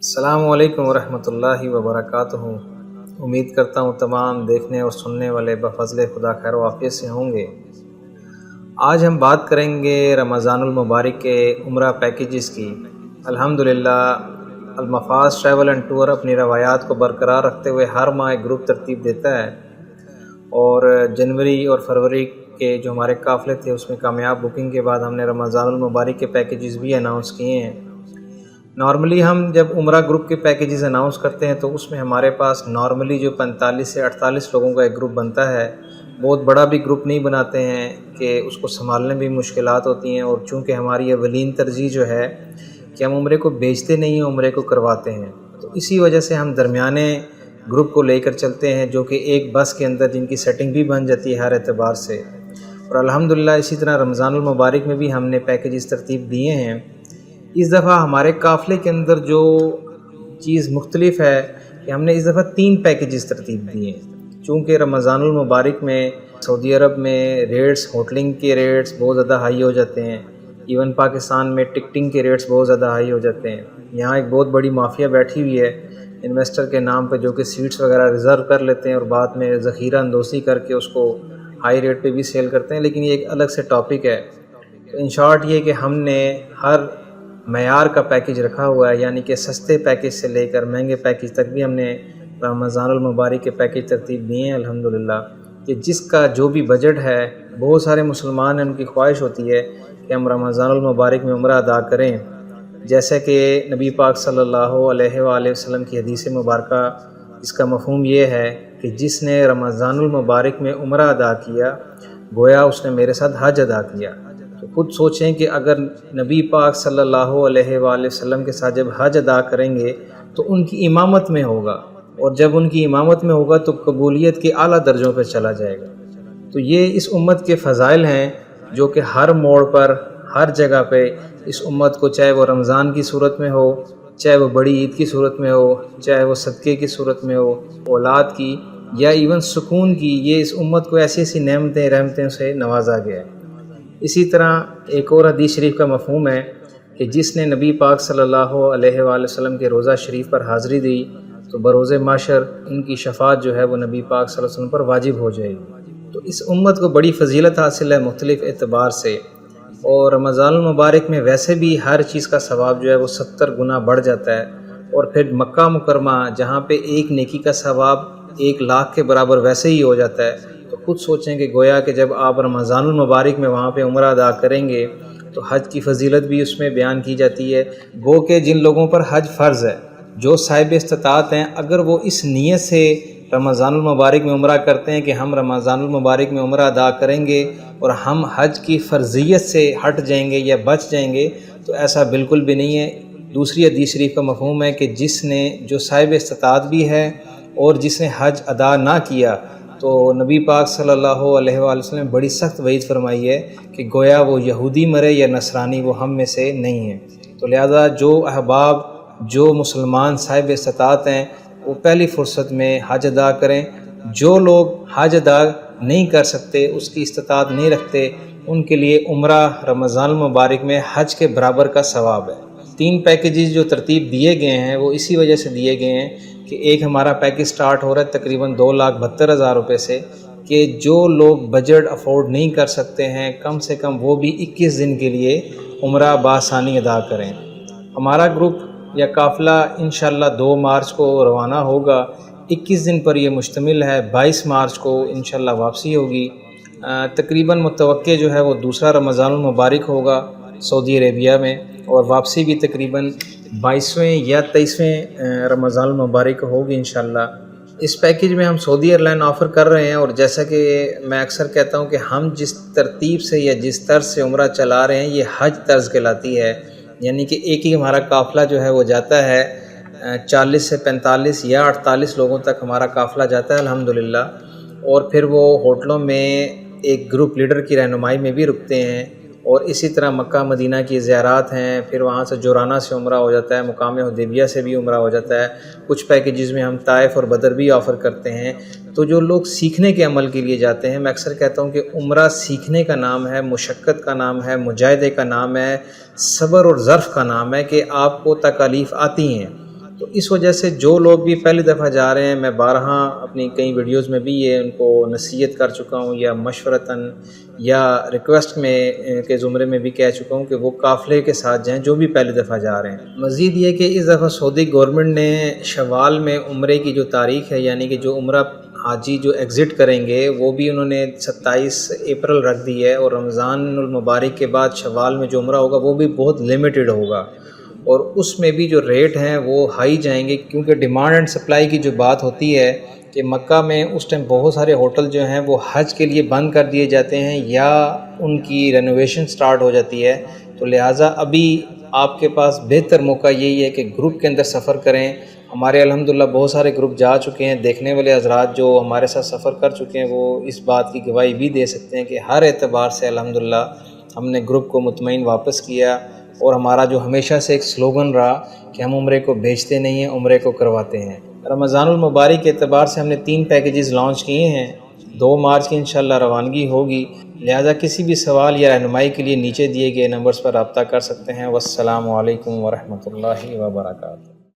السلام علیکم ورحمۃ اللہ وبرکاتہ۔ امید کرتا ہوں تمام دیکھنے اور سننے والے بفضل خدا خیر و عافیت سے ہوں گے۔ آج ہم بات کریں گے رمضان المبارک کے عمرہ پیکیجز کی۔ الحمدللہ المفاز ٹریول اینڈ ٹور اپنی روایات کو برقرار رکھتے ہوئے ہر ماہ ایک گروپ ترتیب دیتا ہے، اور جنوری اور فروری کے جو ہمارے قافلے تھے اس میں کامیاب بکنگ کے بعد ہم نے رمضان المبارک کے پیکیجز بھی اناؤنس کیے ہیں۔ نارملی ہم جب عمرہ گروپ کے پیکیجز اناؤنس کرتے ہیں تو اس میں ہمارے پاس نارملی جو 45 سے 48 لوگوں کا ایک گروپ بنتا ہے، بہت بڑا بھی گروپ نہیں بناتے ہیں کہ اس کو سنبھالنے بھی مشکلات ہوتی ہیں، اور چونکہ ہماری اولین ترجیح جو ہے کہ ہم عمرے کو بیچتے نہیں ہیں، عمرے کو کرواتے ہیں، تو اسی وجہ سے ہم درمیانے گروپ کو لے کر چلتے ہیں جو کہ ایک بس کے اندر جن کی سیٹنگ بھی بن جاتی ہے ہر اعتبار سے۔ اور الحمدللہ اسی طرح رمضان المبارک میں بھی ہم نے پیکیجز ترتیب دیے ہیں۔ اس دفعہ ہمارے قافلے کے اندر جو چیز مختلف ہے کہ ہم نے اس دفعہ 3 پیکیجز ترتیب دیے ہیں، چونکہ رمضان المبارک میں سعودی عرب میں ریٹس، ہوٹلنگ کے ریٹس بہت زیادہ ہائی ہو جاتے ہیں، ایون پاکستان میں ٹکٹنگ کے ریٹس بہت زیادہ ہائی ہو جاتے ہیں۔ یہاں ایک بہت بڑی مافیا بیٹھی ہوئی ہے انویسٹر کے نام پہ، جو کہ سیٹس وغیرہ ریزرو کر لیتے ہیں اور بعد میں ذخیرہ اندوزی کر کے اس کو ہائی ریٹ پہ بھی سیل کرتے ہیں، لیکن یہ ایک الگ سے ٹاپک ہے۔ تو ان شارٹ یہ کہ ہم نے ہر معیار کا پیکیج رکھا ہوا ہے، یعنی کہ سستے پیکیج سے لے کر مہنگے پیکیج تک بھی ہم نے رمضان المبارک کے پیکیج ترتیب دیے ہیں الحمدللہ، کہ جس کا جو بھی بجٹ ہے، بہت سارے مسلمان ہیں ان کی خواہش ہوتی ہے کہ ہم رمضان المبارک میں عمرہ ادا کریں، جیسے کہ نبی پاک صلی اللہ علیہ وآلہ وسلم کی حدیث مبارکہ اس کا مفہوم یہ ہے کہ جس نے رمضان المبارک میں عمرہ ادا کیا گویا اس نے میرے ساتھ حج ادا کیا۔ تو خود سوچیں کہ اگر نبی پاک صلی اللہ علیہ وآلہ وسلم کے ساتھ جب حج ادا کریں گے تو ان کی امامت میں ہوگا، اور جب ان کی امامت میں ہوگا تو قبولیت کے اعلیٰ درجوں پہ چلا جائے گا۔ تو یہ اس امت کے فضائل ہیں جو کہ ہر موڑ پر، ہر جگہ پہ اس امت کو، چاہے وہ رمضان کی صورت میں ہو، چاہے وہ بڑی عید کی صورت میں ہو، چاہے وہ صدقے کی صورت میں ہو، اولاد کی یا ایون سکون کی، یہ اس امت کو ایسی ایسی نعمتیں رحمتیں سے نوازا گیا ہے۔ اسی طرح ایک اور حدیث شریف کا مفہوم ہے کہ جس نے نبی پاک صلی اللہ علیہ وآلہ وسلم کے روضہ شریف پر حاضری دی تو بروز محشر ان کی شفاعت جو ہے وہ نبی پاک صلی اللہ علیہ وسلم پر واجب ہو جائے گی۔ تو اس امت کو بڑی فضیلت حاصل ہے مختلف اعتبار سے، اور رمضان المبارک میں ویسے بھی ہر چیز کا ثواب جو ہے وہ 70 گنا بڑھ جاتا ہے، اور پھر مکہ مکرمہ جہاں پہ ایک نیکی کا ثواب 1 لاکھ کے برابر ویسے ہی ہو جاتا ہے۔ تو خود سوچیں کہ گویا کہ جب آپ رمضان المبارک میں وہاں پہ عمرہ ادا کریں گے تو حج کی فضیلت بھی اس میں بیان کی جاتی ہے، گو کہ جن لوگوں پر حج فرض ہے، جو صاحب استطاعت ہیں، اگر وہ اس نیت سے رمضان المبارک میں عمرہ کرتے ہیں کہ ہم رمضان المبارک میں عمرہ ادا کریں گے اور ہم حج کی فرضیت سے ہٹ جائیں گے یا بچ جائیں گے، تو ایسا بالکل بھی نہیں ہے۔ دوسری حدیث شریف کا مفہوم ہے کہ جس نے، جو صاحب استطاعت بھی ہے اور جس نے حج ادا نہ کیا، تو نبی پاک صلی اللہ علیہ وآلہ وسلم نے بڑی سخت وعید فرمائی ہے کہ گویا وہ یہودی مرے یا نصرانی، وہ ہم میں سے نہیں ہے۔ تو لہذا جو احباب، جو مسلمان صاحب استطاعت ہیں، وہ پہلی فرصت میں حج ادا کریں۔ جو لوگ حج ادا نہیں کر سکتے، اس کی استطاعت نہیں رکھتے، ان کے لیے عمرہ رمضان المبارک میں حج کے برابر کا ثواب ہے۔ 3 پیکیجز جو ترتیب دیے گئے ہیں وہ اسی وجہ سے دیے گئے ہیں کہ ایک ہمارا پیکیج سٹارٹ ہو رہا ہے تقریباً 2,72,000 روپے سے، کہ جو لوگ بجٹ افورڈ نہیں کر سکتے ہیں کم سے کم وہ بھی 21 دن کے لیے عمرہ بآسانی ادا کریں۔ ہمارا گروپ یا قافلہ انشاءاللہ 2 مارچ کو روانہ ہوگا، 21 دن پر یہ مشتمل ہے، 22 مارچ کو انشاءاللہ واپسی ہوگی۔ تقریباً متوقع جو ہے وہ دوسرا رمضان المبارک ہوگا سعودی عربیہ میں، اور واپسی بھی تقریباً 22ویں یا 23ویں رمضان المبارک ہوگی انشاءاللہ۔ اس پیکیج میں ہم سعودی ایئرلائن آفر کر رہے ہیں، اور جیسا کہ میں اکثر کہتا ہوں کہ ہم جس ترتیب سے یا جس طرز سے عمرہ چلا رہے ہیں یہ حج طرز کہلاتی ہے، یعنی کہ ایک ہی ہمارا قافلہ جو ہے وہ جاتا ہے 40 سے 45 یا 48 لوگوں تک ہمارا قافلہ جاتا ہے الحمدللہ، اور پھر وہ ہوٹلوں میں ایک گروپ لیڈر کی رہنمائی میں بھی رکتے ہیں، اور اسی طرح مکہ مدینہ کی زیارات ہیں، پھر وہاں سے جورانہ سے عمرہ ہو جاتا ہے، مقام حدیبیہ سے بھی عمرہ ہو جاتا ہے، کچھ پیکیجز میں ہم طائف اور بدر بھی آفر کرتے ہیں۔ تو جو لوگ سیکھنے کے عمل کے لیے جاتے ہیں، میں اکثر کہتا ہوں کہ عمرہ سیکھنے کا نام ہے، مشقت کا نام ہے، مجاہدے کا نام ہے، صبر اور ظرف کا نام ہے، کہ آپ کو تکالیف آتی ہیں، تو اس وجہ سے جو لوگ بھی پہلی دفعہ جا رہے ہیں، میں بارہا اپنی کئی ویڈیوز میں بھی یہ ان کو نصیحت کر چکا ہوں، یا مشورتاً یا ریکویسٹ میں کے زمرے میں بھی کہہ چکا ہوں کہ وہ قافلے کے ساتھ جائیں جو بھی پہلی دفعہ جا رہے ہیں۔ مزید یہ کہ اس دفعہ سعودی گورنمنٹ نے شوال میں عمرے کی جو تاریخ ہے، یعنی کہ جو عمرہ حاجی جو ایگزٹ کریں گے وہ بھی انہوں نے 27 اپریل رکھ دی ہے، اور رمضان المبارک کے بعد شوال میں جو عمرہ ہوگا وہ بھی بہت لیمیٹڈ ہوگا، اور اس میں بھی جو ریٹ ہیں وہ ہائی جائیں گے، کیونکہ ڈیمانڈ اینڈ سپلائی کی جو بات ہوتی ہے کہ مکہ میں اس ٹائم بہت سارے ہوٹل جو ہیں وہ حج کے لیے بند کر دیے جاتے ہیں یا ان کی رینوویشن سٹارٹ ہو جاتی ہے، تو لہٰذا ابھی آپ کے پاس بہتر موقع یہی ہے کہ گروپ کے اندر سفر کریں۔ ہمارے الحمدللہ بہت سارے گروپ جا چکے ہیں، دیکھنے والے حضرات جو ہمارے ساتھ سفر کر چکے ہیں وہ اس بات کی گواہی بھی دے سکتے ہیں کہ ہر اعتبار سے الحمدللہ ہم نے گروپ کو مطمئن واپس کیا، اور ہمارا جو ہمیشہ سے ایک سلوگن رہا کہ ہم عمرے کو بیچتے نہیں ہیں، عمرے کو کرواتے ہیں۔ رمضان المبارک کے اعتبار سے ہم نے 3 پیکیجز لانچ کیے ہیں، 2 مارچ کی انشاءاللہ روانگی ہوگی، لہذا کسی بھی سوال یا رہنمائی کے لیے نیچے دیے گئے نمبرز پر رابطہ کر سکتے ہیں۔ والسلام علیکم ورحمۃ اللہ وبرکاتہ۔